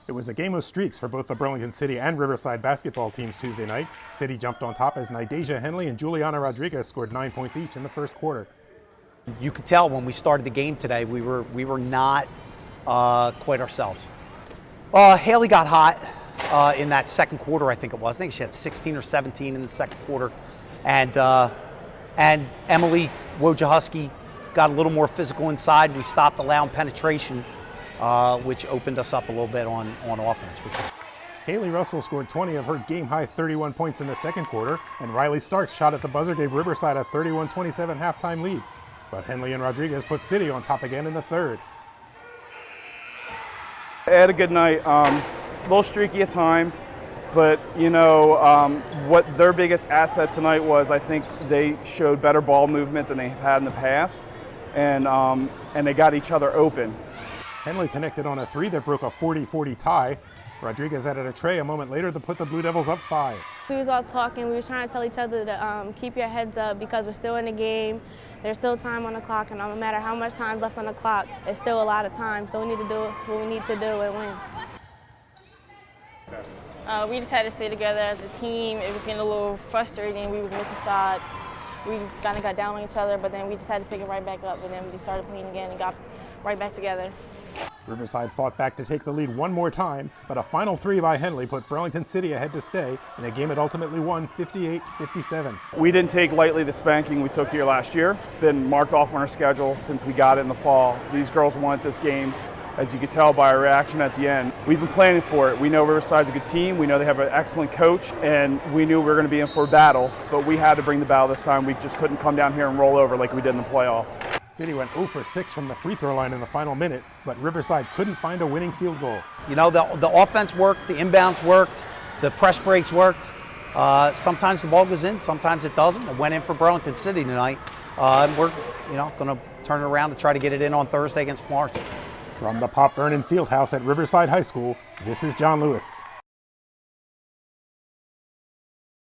It was a game of streaks for both the Burlington City and Riverside basketball teams Tuesday night. City jumped on top as Ny'Dasia Henley and Julianna Rodriguez scored 9 points each in the first quarter. You could tell when we started the game today, we were not quite ourselves. Haley got hot in that second quarter, I think it was. I think she had 16 or 17 in the second quarter. And Emily Wojciechowski got a little more physical inside. We stopped allowing penetration, which opened us up a little bit on offense. Haley Russell scored 20 of her game-high 31 points in the second quarter, and Riley Starks shot at the buzzer gave Riverside a 31-27 halftime lead. But Henley and Rodriguez put City on top again in the third. I had a good night, a little streaky at times, but you know, what their biggest asset tonight was, I think they showed better ball movement than they've had in the past, and they got each other open. Henley connected on a three that broke a 40-40 tie. Rodriguez added a tray a moment later to put the Blue Devils up 5. We was all talking. We was trying to tell each other to keep your heads up because we're still in the game. There's still time on the clock, and no matter how much time's left on the clock, it's still a lot of time. So we need to do what we need to do and win. We just had to stay together as a team. It was getting a little frustrating. We was missing shots. We kind of got down on each other, but then we just had to pick it right back up, and then we just started playing again and got right back together. Riverside fought back to take the lead one more time, but a final three by Henley put Burlington City ahead to stay in a game it ultimately won 58-57. We didn't take lightly the spanking we took here last year. It's been marked off on our schedule since we got it in the fall. These girls wanted this game, as you could tell by our reaction at the end. We've been planning for it. We know Riverside's a good team. We know they have an excellent coach, and we knew we were going to be in for a battle, but we had to bring the battle this time. We just couldn't come down here and roll over like we did in the playoffs. City went 0 for 6 from the free throw line in the final minute, but Riverside couldn't find a winning field goal. You know, the offense worked, the inbounds worked, the press breaks worked. Sometimes the ball goes in, sometimes it doesn't. It went in for Burlington City tonight. And we're going to turn it around to try to get it in on Thursday against Florence. From the Pop Vernon Fieldhouse at Riverside High School, this is John Lewis.